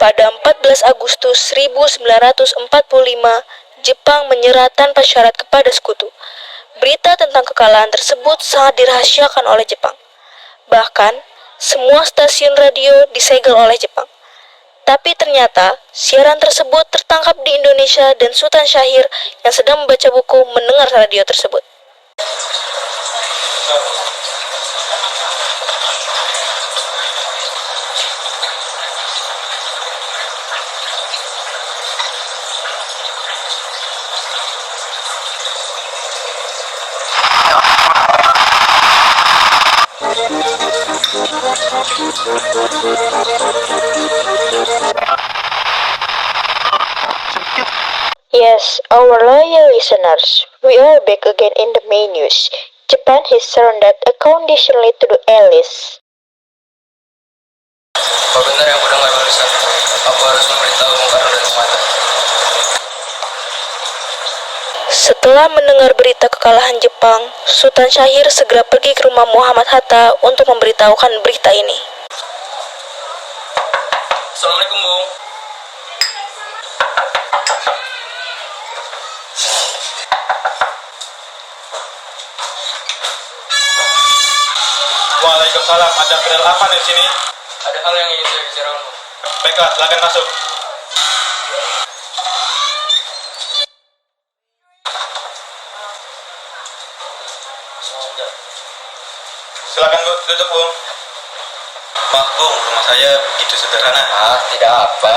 Pada 14 Agustus 1945, Jepang menyerah tanpa syarat kepada sekutu. Berita tentang kekalahan tersebut sangat dirahasiakan oleh Jepang. Bahkan, semua stasiun radio disegel oleh Jepang. Tapi ternyata, siaran tersebut tertangkap di Indonesia dan Sultan Syahir yang sedang membaca buku mendengar radio tersebut. Yes, our loyal listeners, we are back again in the main news. Japan has surrendered unconditionally to the Allies. Apa benar yang kudengar barusan? Aku harus memberitahu Bung Karno dan Bung Hatta. Setelah mendengar berita kekalahan Jepang, Sultan Syahir segera pergi ke rumah Muhammad Hatta untuk memberitahukan berita ini. Assalamualaikum, Bung. Waalaikumsalam. Ada pedal apa di sini? Ada hal yang ingin saya bicarakan, Bung. Baiklah, silakan masuk. Silakan Bu, duduk Bu. Maaf, Bung, rumah saya begitu sederhana. Tidak apa.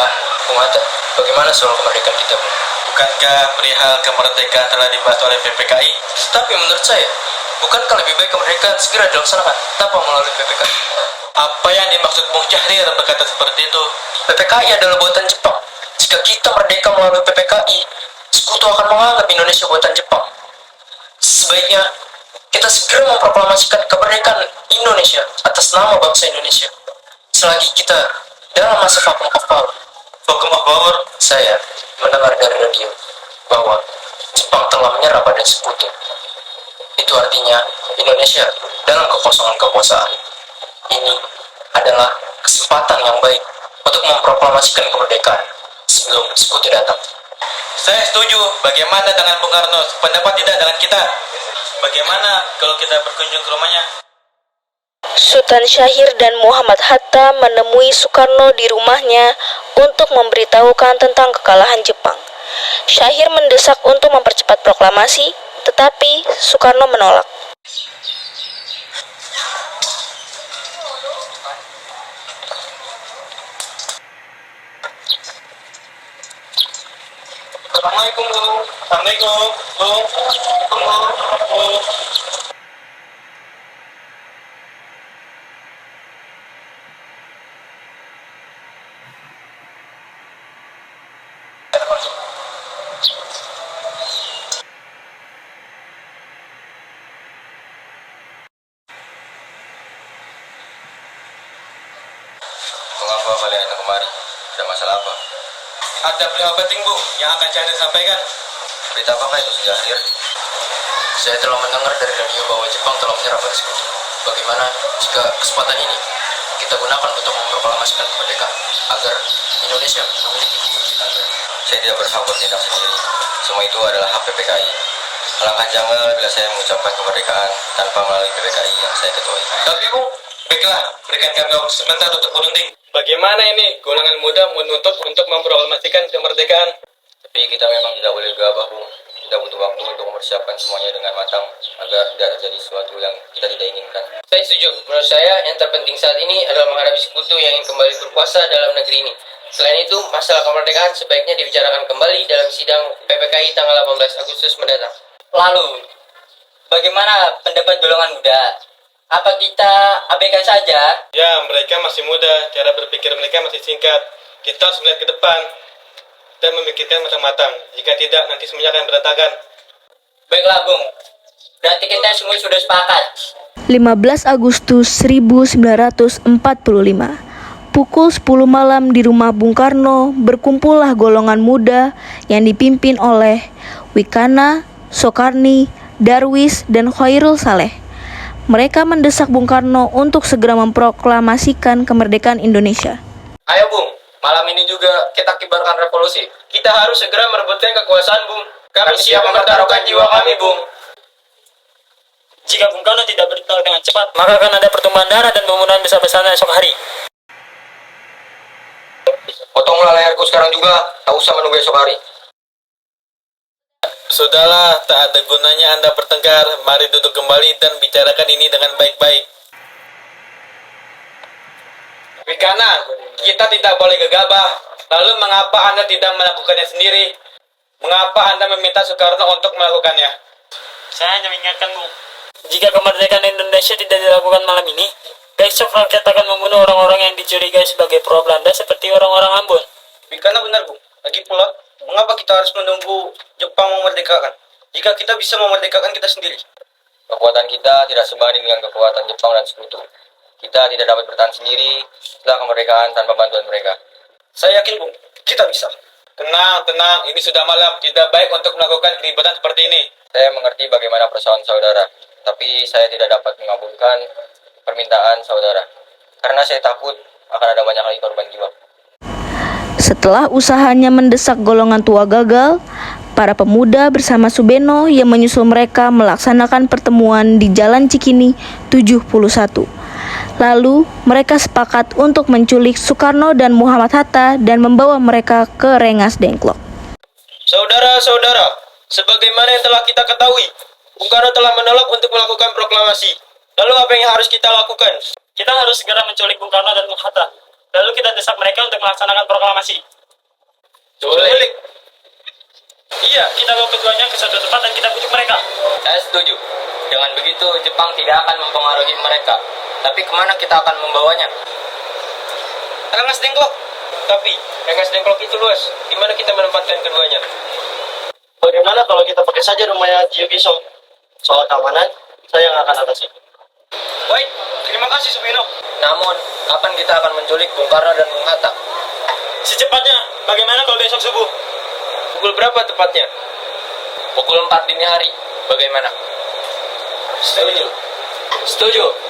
Bung Hatta, bagaimana soal kemerdekaan kita, Bung? Bukankah perihal kemerdekaan telah dibahas oleh PPKI? Tapi menurut saya, bukankah lebih baik kemerdekaan segera dilaksanakan tanpa melalui PPKI? Apa yang dimaksud Bung Syahrir berkata seperti itu? PPKI adalah buatan Jepang. Jika kita merdeka melalui PPKI, sekutu akan menganggap Indonesia buatan Jepang. Sebaiknya kita segera memproklamasikan kemerdekaan Indonesia atas nama bangsa Indonesia. Selagi kita dalam masa vakum of power. Vakum of power? Saya mendengar dari radio bahwa Jepang telah menyerah pada sekutu. Itu artinya Indonesia dalam kekosongan kekuasaan. Ini adalah kesempatan yang baik untuk memproklamasikan kemerdekaan sebelum sekutu datang. Saya setuju. Bagaimana dengan Bung Karno? Pendapat tidak dengan kita? Bagaimana kalau kita berkunjung ke rumahnya? Sultan Syahir dan Muhammad Hatta menemui Soekarno di rumahnya untuk memberitahukan tentang kekalahan Jepang. Syahir mendesak untuk mempercepat proklamasi, tetapi Soekarno menolak. Assalamualaikum Bu. Assalamualaikum Bu. Assalamualaikum Bu. Mengapa kalian datang kemari? Ada masalah apa? Ada berita penting Bu yang akan saya sampaikan. Berita apakah itu, Syahrir? Saya telah mendengar dari radio bahwa Jepang telah menyerah pada sekutu. Bagaimana jika kesempatan ini kita gunakan untuk memproklamasikan kemerdekaan agar Indonesia memiliki kemerdekaan? Saya tidak berhak bertindak sendiri. Semua itu adalah hak PPKI. Alangkah janggal bila saya mengucapkan kemerdekaan tanpa melalui PPKI yang saya ketuai. Tapi Bu, baiklah, berikan kami waktu sebentar untuk berunding. Bagaimana ini golongan muda menuntut untuk memproklamasikan kemerdekaan? Tapi kita memang tidak boleh gegabah, Bung. Kita butuh waktu untuk mempersiapkan semuanya dengan matang agar tidak terjadi sesuatu yang kita tidak inginkan. Saya setuju. Menurut saya, yang terpenting saat ini adalah menghadapi sekutu yang ingin kembali berkuasa dalam negeri ini. Selain itu, masalah kemerdekaan sebaiknya dibicarakan kembali dalam sidang PPKI tanggal 18 Agustus mendatang. Lalu, bagaimana pendapat golongan muda? Apa kita abaikan saja? Ya, mereka masih muda, cara berpikir mereka masih singkat. Kita harus melihat ke depan dan memikirkan matang-matang. Jika tidak, nanti semuanya akan berantakan. Baiklah, Bung. Berarti kita semua sudah sepakat. 15 Agustus 1945. Pukul 10 malam di rumah Bung Karno berkumpullah golongan muda yang dipimpin oleh Wikana, Soekarni, Darwis, dan Khairul Saleh. Mereka mendesak Bung Karno untuk segera memproklamasikan kemerdekaan Indonesia. Ayo, Bung. Malam ini juga kita kibarkan revolusi. Kita harus segera merebutkan kekuasaan, Bung. Kami siap mempertaruhkan jiwa kami, Bung. Jika Bung Karno tidak bertindak dengan cepat, maka akan ada pertumbuhan darah dan pembunuhan besar-besaran esok hari. Potonglah leherku sekarang juga, tak usah menunggu esok hari. Sudahlah, tak ada gunanya Anda bertengkar. Mari duduk kembali dan bicarakan ini dengan baik-baik. Wigana, kita tidak boleh gegabah. Lalu mengapa Anda tidak melakukannya sendiri? Mengapa Anda meminta Soekarno untuk melakukannya? Saya hanya mengingatkan, Bung, jika kemerdekaan Indonesia tidak dilakukan malam ini, besok rakyat akan membunuh orang-orang yang dicurigai sebagai pro Belanda seperti orang-orang Ambon. Wigana benar, Bung. Lagi pula, mengapa kita harus menunggu Jepang memerdekakan? Jika kita bisa memerdekakan kita sendiri. Kekuatan kita tidak sebanding dengan kekuatan Jepang dan sekutu. Kita tidak dapat bertahan sendiri setelah kemerdekaan tanpa bantuan mereka. Saya yakin, Bung, kita bisa. Tenang, ini sudah malam. Tidak baik untuk melakukan keributan seperti ini. Saya mengerti bagaimana persoalan saudara, tapi saya tidak dapat mengabulkan permintaan saudara. Karena saya takut akan ada banyak lagi korban jiwa. Setelah usahanya mendesak golongan tua gagal, para pemuda bersama Subeno yang menyusul mereka melaksanakan pertemuan di Jalan Cikini 71. Lalu, mereka sepakat untuk menculik Soekarno dan Muhammad Hatta dan membawa mereka ke Rengas Dengklok. Saudara-saudara, sebagaimana yang telah kita ketahui, Bung Karno telah menolak untuk melakukan proklamasi. Lalu apa yang harus kita lakukan? Kita harus segera menculik Bung Karno dan Bung Hatta. Lalu kita desak mereka untuk melaksanakan proklamasi. Culik? Iya, kita bawa keduanya ke suatu tempat dan kita bujuk mereka. Saya setuju. Dengan begitu, Jepang tidak akan mempengaruhi mereka. Tapi kemana kita akan membawanya? Rengas Dengklok. Tapi, Rengas Dengklok itu luas. Di mana kita menempatkan keduanya? Bagaimana kalau kita pakai saja rumahnya Gio Kisong? Soal keamanan, saya yang akan atasi. Baik, terima kasih Subino. Namun, kapan kita akan menculik Bung Karno dan Bung Hatta? Secepatnya, bagaimana kalau besok subuh? Pukul berapa tepatnya? Pukul 4 dini hari. Bagaimana? Setuju.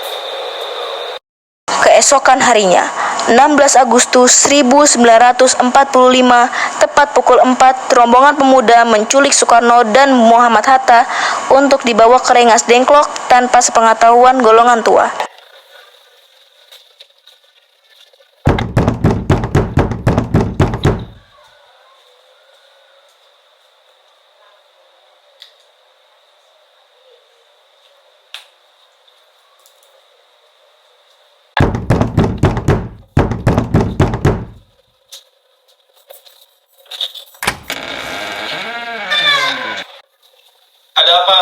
Keesokan harinya, 16 Agustus 1945, tepat pukul 4, rombongan pemuda menculik Soekarno dan Muhammad Hatta untuk dibawa ke Rengas Dengklok tanpa sepengetahuan golongan tua. Ada apa?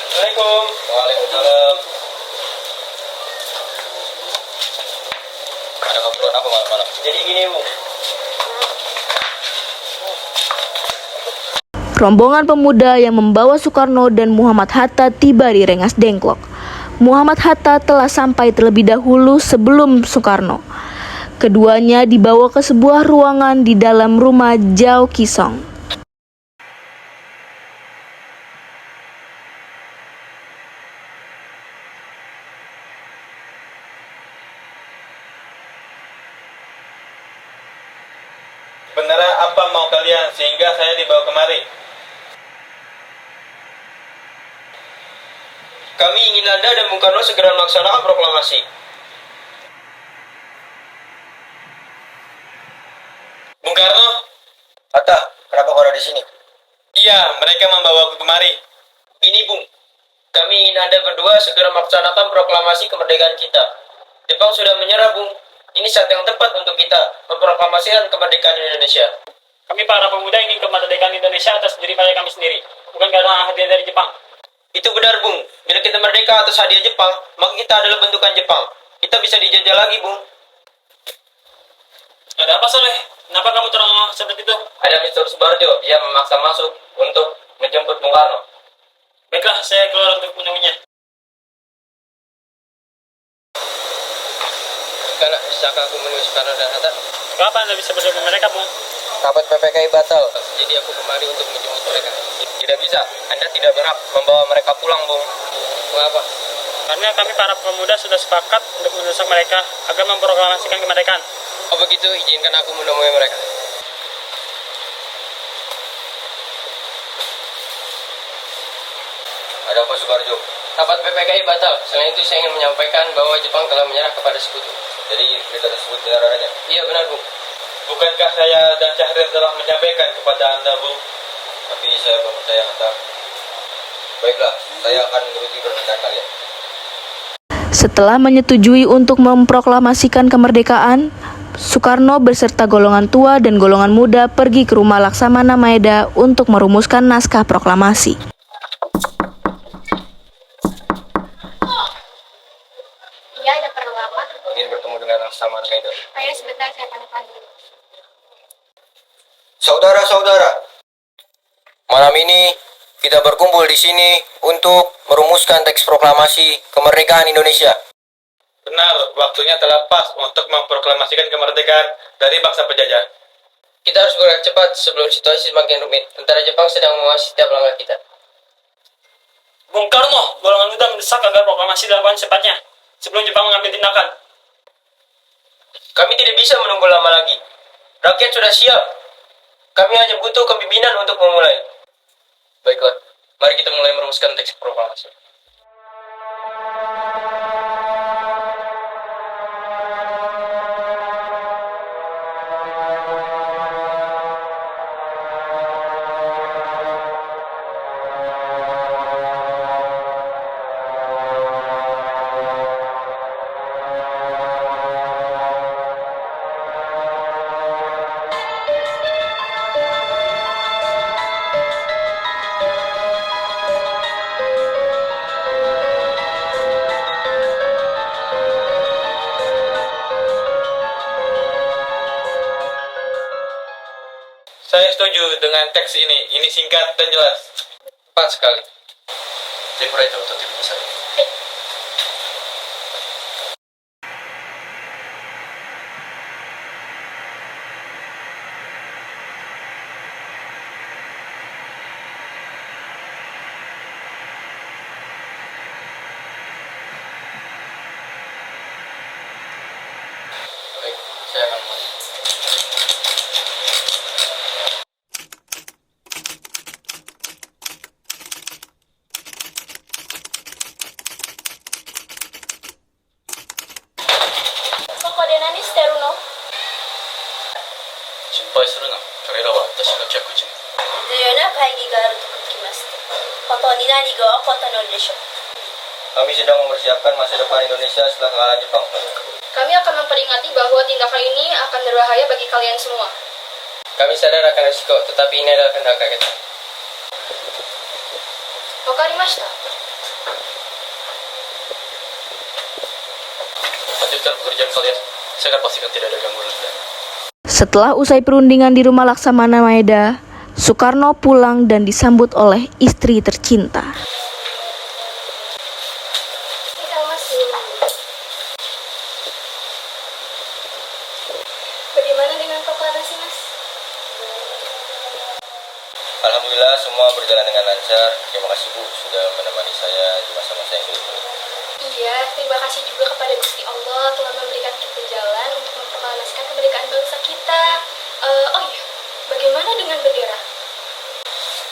Assalamualaikum. Waalaikumsalam. Ada keperluan apa malam-malam? Jadi gini, Bung. Rombongan pemuda yang membawa Soekarno dan Muhammad Hatta tiba di Rengas Dengklok. Muhammad Hatta telah sampai terlebih dahulu sebelum Soekarno. Keduanya dibawa ke sebuah ruangan di dalam rumah Gio Kisong. Sebenarnya apa mau kalian sehingga saya dibawa kemari? Kami ingin Anda dan Bung Karno segera melaksanakan proklamasi. Bung Karno? Hatta, kenapa kau ada di sini? Iya, mereka membawaku kemari. Ini, Bung. Kami ingin Anda berdua segera melaksanakan proklamasi kemerdekaan kita. Jepang sudah menyerah, Bung. Ini saat yang tepat untuk kita memproklamasikan kemerdekaan Indonesia. Kami para pemuda ingin kemerdekaan Indonesia atas diri kami sendiri, bukan karena hadiah dari Jepang. Itu benar, Bung. Bila kita merdeka atas hadiah Jepang, maka kita adalah bentukan Jepang. Kita bisa dijajah lagi, Bung. Ada apa, Soleh? Kenapa kamu terang seperti itu? Ada Mr. Subarjo, ia memaksa masuk untuk menjemput Bung Karno. Baiklah, saya keluar untuk menemuinya. Karena bisakah aku menemui Soekarno dan Hatta? Kapan Anda bisa bertemu mereka, Bung? Rapat PPKI batal, jadi aku kemari untuk menjemput mereka. Tidak bisa, Anda tidak berhak membawa mereka pulang, Bung. Mengapa? Karena kami para pemuda sudah sepakat untuk mendesak mereka agar memproklamasikan kemerdekaan. Oh begitu, izinkan aku menemui mereka. Ada apa Subarjo? Rapat PPKI batal. Selain itu saya ingin menyampaikan bahwa Jepang telah menyerah kepada sekutu. Jadi berita tersebut benar adanya? Iya benar, Bung. Bukankah saya dan Syahrir telah menyampaikan kepada Anda, Bung? Tapi saya belum percaya kata. Baiklah, saya akan menuruti permintaan kalian. Setelah menyetujui untuk memproklamasikan kemerdekaan, Soekarno beserta golongan tua dan golongan muda pergi ke rumah Laksamana Maeda untuk merumuskan naskah proklamasi. Iya, ada perlu apa? Ingin bertemu dengan Laksamana Maeda. Ayo sebentar, saya panggil. Saudara-saudara, malam ini kita berkumpul di sini untuk merumuskan teks proklamasi kemerdekaan Indonesia. Benar, waktunya telah pas untuk memproklamasikan kemerdekaan dari bangsa penjajah. Kita harus bergerak cepat sebelum situasi semakin rumit. Tentara Jepang sedang menguasai setiap langkah kita. Bung Karno, golongan muda mendesak agar proklamasi dilakukan secepatnya sebelum Jepang mengambil tindakan. Kami tidak bisa menunggu lama lagi. Rakyat sudah siap. Kami hanya butuh kepemimpinan untuk memulai. Baiklah, mari kita mulai merumuskan teks proklamasi. Saya setuju dengan teks ini. Ini singkat dan jelas. Tepat sekali. Baik, saya akan mulai. Kami sedang mempersiapkan masa depan Indonesia setelah kekalahan Jepang. Kami akan memperingati bahwa tindakan ini akan berbahaya bagi kalian semua. Kami sadar akan risiko, tetapi ini adalah kehendak kita. Wakarimashita. Lanjutkan pekerjaan kalian. Saya akan pastikan tidak ada gangguan lain. Setelah usai perundingan di rumah Laksamana Maeda, Soekarno pulang dan disambut oleh istri tercinta. Bagaimana dengan proklamasi, Mas? Alhamdulillah semua berjalan dengan lancar. Terima kasih Bu sudah menemani saya di masa-masa yang sulit ini. Iya, terima kasih juga kepada Gusti Allah telah memberikan kita jalan untuk memproklamasikan kemerdekaan bangsa kita. Oh iya, bagaimana dengan bendera?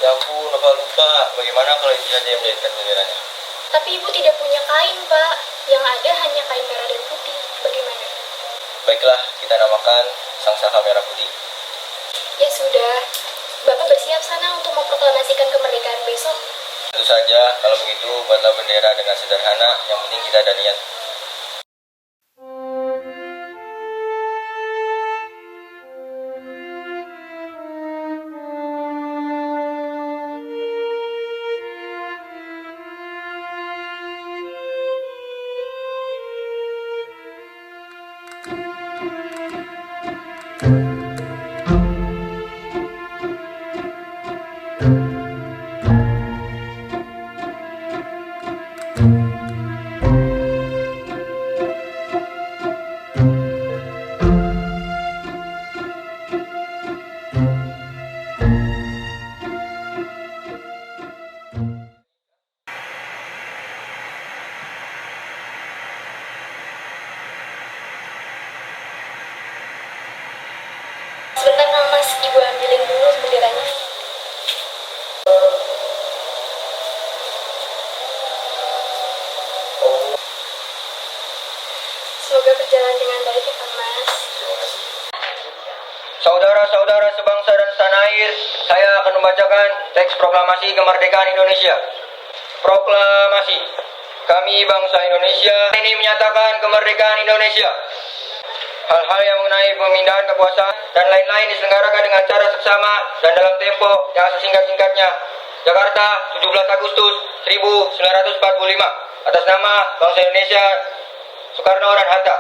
Ya ampun, lupa. Bagaimana kalau ibu saja yang menjadikan benderanya? Tapi ibu tidak punya kain, Pak. Yang ada hanya kain merah dan putih. Bagaimana? Baiklah, kita namakan Sang Saka Merah Putih. Ya sudah, Bapak bersiap sana untuk memproklamasikan kemerdekaan besok. Tentu saja, kalau begitu buatlah bendera dengan sederhana, yang penting kita ada niat. Semoga berjalan dengan baik ya Kang Mas. Terima kasih. Saudara-saudara sebangsa dan setanah air, saya akan membacakan teks proklamasi kemerdekaan Indonesia. Proklamasi. Kami bangsa Indonesia ini menyatakan kemerdekaan Indonesia. Hal-hal yang mengenai pemindahan kekuasaan dan lain-lain diselenggarakan dengan cara seksama dan dalam tempo yang sesingkat-singkatnya. Jakarta, 17 Agustus 1945. Atas nama bangsa Indonesia, Soekarno dan Hatta.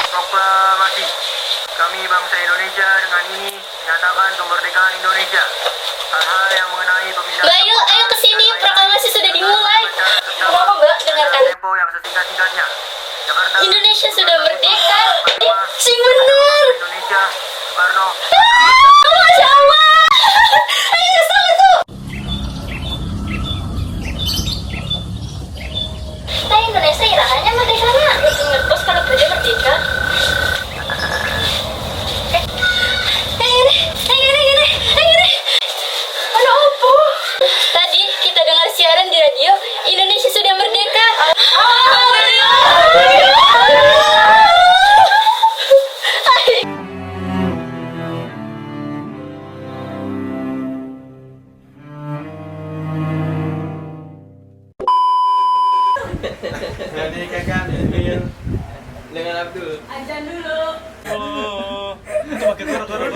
Proklamasi. Kami bangsa Indonesia dengan ini menyatakan kemerdekaan Indonesia. Hal-hal yang mengenai pemindahan. Mbak, ayo ke sini, proklamasi sudah dimulai. Kenapa Mbak, dengarkan. Tempo yang sesingkat-singkatnya. Jakarta, Indonesia sudah merdeka. Sing bener. Indonesia, Soekarno. Masya Allah. Ayo sama tuh. Kita Indonesia irahannya merdeka nak. Itu ngetos kalau kerja merdeka. Mana opo? Tadi kita dengar siaran di radio, Indonesia sudah merdeka. Jadi kakak dengan Abdul. Ajan dulu. Oh, itu pakai korok.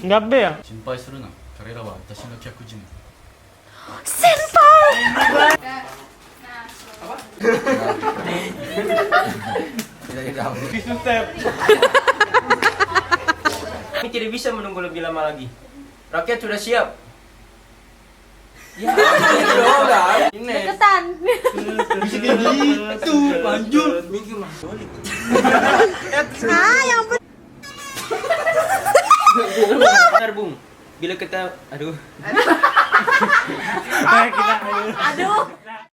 Nggak be ya? 心配するな彼らは私の客人 Kami tidak bisa menunggu lebih lama lagi. Rakyat sudah siap. Deketan. Itu lanjut. Benar Bung. Bila kita aduh. Kita